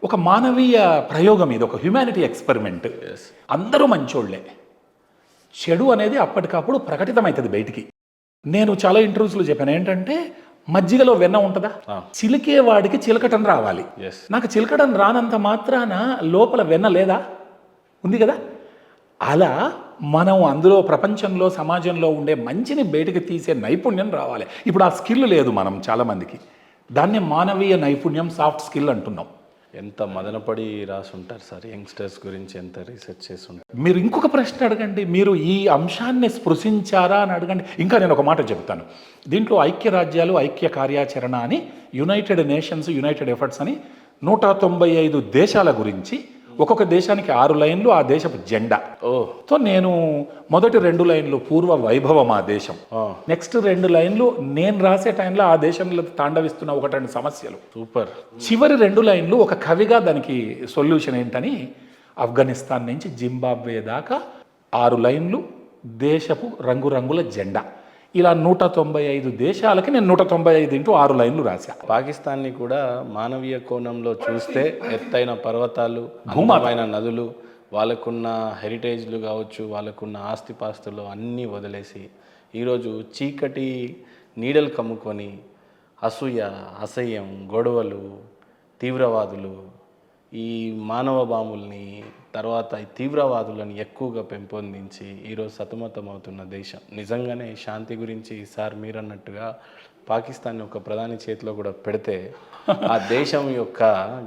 ఒక మానవీయ ప్రయోగం, ఇది ఒక హ్యుమానిటీ ఎక్స్పెరిమెంట్. అందరూ మంచోళ్లే, చెడు అనేది అప్పటికప్పుడు ప్రకటితమవుతుంది బయటికి. నేను చాలా ఇంటర్వ్యూస్లో చెప్పాను ఏంటంటే, మజ్జిగలో వెన్న ఉంటుందా, చిలికే వాడికి చిలకటం రావాలి. నాకు చిలకటం రానంత మాత్రాన లోపల వెన్న లేదా, ఉంది కదా. అలా మనం అందులో ప్రపంచంలో సమాజంలో ఉండే మంచిని బయటకు తీసే నైపుణ్యం రావాలి. ఇప్పుడు ఆ స్కిల్ లేదు మనం చాలామందికి. దాన్ని మానవీయ నైపుణ్యం, సాఫ్ట్ స్కిల్ అంటున్నాం. ఎంత మదనపడి రాసి ఉంటారు సార్ యంగ్స్టర్స్ గురించి, ఎంత రీసెర్చ్ చేసి ఉంటారు. మీరు ఇంకొక ప్రశ్న అడగండి, మీరు ఈ అంశాన్ని స్పృశించారా అని అడగండి. ఇంకా నేను ఒక మాట చెప్తాను. దీంట్లో ఐక్యరాజ్యాలు ఐక్య కార్యాచరణ అని, యునైటెడ్ నేషన్స్ యునైటెడ్ ఎఫర్ట్స్ అని 195 దేశాల గురించి, ఒక్కొక్క దేశానికి 6 లైన్లు ఆ దేశపు జెండా. సో నేను మొదటి 2 లైన్లు పూర్వ వైభవం ఆ దేశం, నెక్స్ట్ 2 లైన్లు నేను రాసే టైంలో ఆ దేశంలో తాండవిస్తున్న 1-2 సమస్యలు. సూపర్. చివరి 2 లైన్లు ఒక కవిగా దానికి సొల్యూషన్ ఏంటని, ఆఫ్ఘనిస్తాన్ నుంచి జింబాబ్వే దాకా 6 లైన్లు దేశపు రంగురంగుల జెండా. ఇలా 195 దేశాలకి నేను 195 × 6 లైన్లు రాశా. పాకిస్తాన్ని కూడా మానవీయ కోణంలో చూస్తే ఎత్తైన పర్వతాలు, అందమైన నదులు, వాళ్ళకున్న హెరిటేజ్లు కావచ్చు, వాళ్ళకున్న ఆస్తిపాస్తులు అన్నీ వదిలేసి ఈరోజు చీకటి నీడలు కమ్ముకొని అసూయ, అసహ్యం, గొడవలు, తీవ్రవాదులు, ఈ మానవ బాంబుల్ని, తర్వాత ఈ తీవ్రవాదులను ఎక్కువగా పెంపొందించి ఈరోజు సతమతమవుతున్న దేశం. నిజంగానే శాంతి గురించి సార్ మీరు అన్నట్టుగా పాకిస్తాన్ని ఒక ప్రధాని చేతిలో కూడా పెడితే ఆ దేశం యొక్క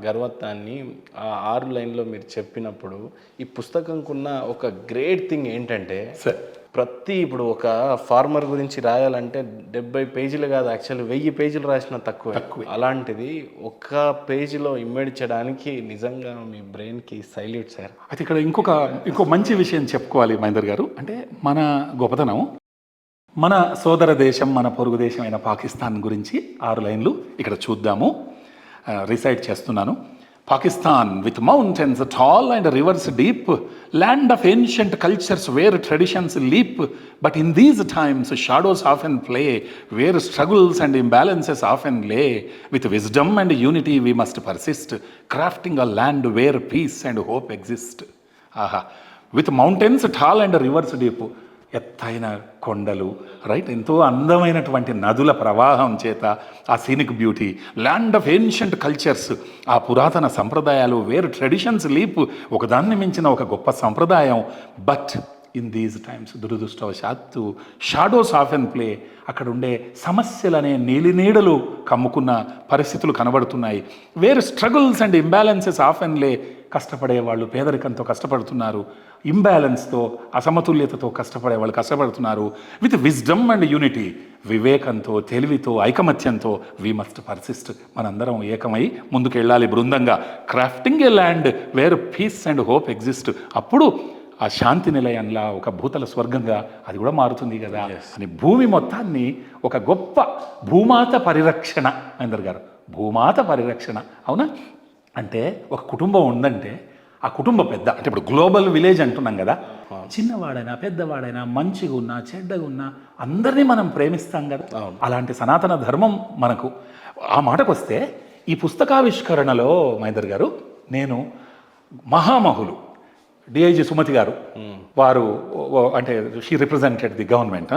గర్వత్వాన్ని ఆ 6 లైన్లో మీరు చెప్పినప్పుడు, ఈ పుస్తకంకున్న ఒక గ్రేట్ థింగ్ ఏంటంటే, ఇప్పుడు ఒక ఫార్మర్ గురించి రాయాలంటే 70 పేజీలు కాదు, యాక్చువల్లీ 1000 పేజీలు రాసిన తక్కువ. అలాంటిది ఒక్క పేజీలో ఇమ్మడించడానికి నిజంగా మీ బ్రెయిన్కి సైల్యూట్ సార్. అయితే ఇక్కడ ఇంకో మంచి విషయం చెప్పుకోవాలి మహేందర్ గారు. అంటే మన గొప్పతనం, మన సోదర దేశం, మన పొరుగు దేశం అయిన పాకిస్తాన్ గురించి 6 లైన్లు ఇక్కడ చూద్దాము. రిసైట్ చేస్తున్నాను. Pakistan, with mountains tall and rivers deep, land of ancient cultures where traditions leap, but in these times shadows often play, where struggles and imbalances often lay. With wisdom and unity we must persist, crafting a land where peace and hope exist. Aha. With mountains tall and rivers deep, ఎత్తైన కొండలు, right, ఎంతో అందమైనటువంటి నదుల ప్రవాహం చేత ఆ scenic beauty, land of ancient cultures, ఆ పురాతన సంప్రదాయాలు, వేర్ ట్రెడిషన్స్ లీప్, ఒకదాన్ని మించిన ఒక గొప్ప సంప్రదాయం. బట్ ఇన్ దీస్ టైమ్స్, దురదృష్టవశాత్తు, షాడోస్ ఆఫెన్ ప్లే, అక్కడ ఉండే సమస్యలనే నీలినీడలు కమ్ముకున్న పరిస్థితులు కనబడుతున్నాయి. Where struggles and imbalances often lay, కష్టపడే వాళ్ళు పేదరికంతో కష్టపడుతున్నారు, ఇంబ్యాలెన్స్తో, అసమతుల్యతతో కష్టపడే వాళ్ళు కష్టపడుతున్నారు. విత్ విజ్డమ్ అండ్ యూనిటీ, వివేకంతో, తెలివితో, ఐకమత్యంతో వీ మస్ట్ పర్సిస్ట్, మనందరం ఏకమై ముందుకు వెళ్ళాలి బృందంగా. Crafting a land where peace and hope exist, అప్పుడు ఆ శాంతి నిలయంలా, ఒక భూతల స్వర్గంగా అది కూడా మారుతుంది కదా అని భూమి మొత్తాన్ని ఒక గొప్ప భూమాత పరిరక్షణ. మహేందర్ గారు, భూమాత పరిరక్షణ, అవునా? అంటే ఒక కుటుంబం ఉందంటే ఆ కుటుంబ పెద్ద, అంటే ఇప్పుడు గ్లోబల్ విలేజ్ అంటున్నాం కదా, చిన్నవాడైనా పెద్దవాడైనా, మంచిగా ఉన్నా చెడ్డగా ఉన్నా అందరినీ మనం ప్రేమిస్తాం కదా. అలాంటి సనాతన ధర్మం మనకు. ఆ మాటకు వస్తే, ఈ పుస్తకావిష్కరణలో మహేందర్ గారు, నేను మహామహులు డిఐజీ సుమతి గారు, వారు అంటే షీ రిప్రజెంటెడ్ ది గవర్నమెంట్.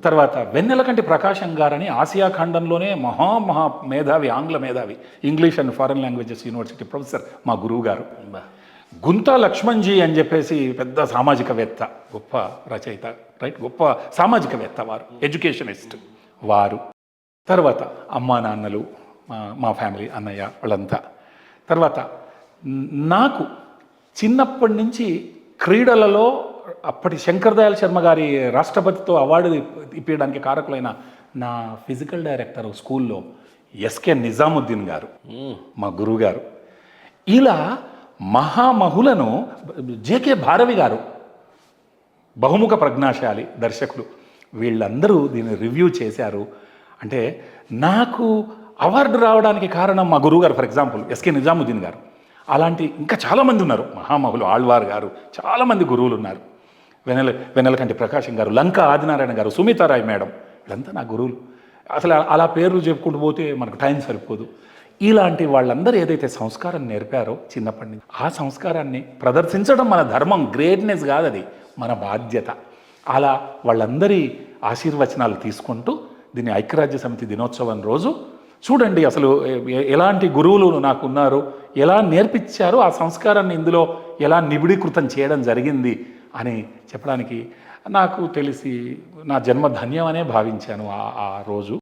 తర్వాత వెన్నెలకంటి ప్రకాశం గారని ఆసియా ఖండంలోనే మహా మేధావి, ఆంగ్ల మేధావి, English and foreign languages university professor మా గురువు గారు. గుంతా లక్ష్మణ్జీ అని చెప్పేసి పెద్ద సామాజికవేత్త, గొప్ప రచయిత, రైట్, గొప్ప సామాజికవేత్త, వారు ఎడ్యుకేషనిస్ట్ వారు. తర్వాత అమ్మా నాన్నలు, మా ఫ్యామిలీ, అన్నయ్య వాళ్ళంతా. తర్వాత నాకు చిన్నప్పటి నుంచి క్రీడలలో అప్పటి శంకర్ దయాళ్ శర్మ గారి రాష్ట్రపతితో అవార్డు ఇప్పించడానికి కారకులైన నా ఫిజికల్ డైరెక్టర్ స్కూల్లో ఎస్కే నిజాముద్దీన్ గారు, మా గురువు గారు. ఇలా మహామహులను, జేకే భారవి గారు, బహుముఖ ప్రజ్ఞాశాలి దర్శకులు, వీళ్ళందరూ దీన్ని రివ్యూ చేశారు. అంటే నాకు అవార్డు రావడానికి కారణం మా గురువు గారు, ఫర్ ఎగ్జాంపుల్ ఎస్కే నిజాముద్దీన్ గారు. అలాంటి ఇంకా చాలామంది ఉన్నారు మహామహులు, ఆళ్వార్ గారు, చాలామంది గురువులు ఉన్నారు. వెన్నెలకంటి ప్రకాశం గారు, లంక ఆదినారాయణ గారు, సుమితారాయ్ మేడం, వీళ్ళంతా నా గురువులు. అసలు అలా పేర్లు చెప్పుకుంటూ పోతే మనకు టైం సరిపోదు. ఇలాంటి వాళ్ళందరూ ఏదైతే సంస్కారం నేర్పారో చిన్నప్పటి నుంచి ఆ సంస్కారాన్ని ప్రదర్శించడం మన ధర్మం, గ్రేట్నెస్ కాదు, అది మన బాధ్యత. అలా వాళ్ళందరి ఆశీర్వచనాలు తీసుకుంటూ దీన్ని ఐక్యరాజ్య సమితి దినోత్సవం రోజు చూడండి అసలు ఎలాంటి గురువులు నాకు ఉన్నారు, ఎలా నేర్పించారో ఆ సంస్కారాన్ని ఇందులో ఎలా నిబిడీకృతం చేయడం జరిగింది అని చెప్పడానికి నాకు తెలిసి నా జన్మ ధన్యమనే భావించాను ఆ రోజు.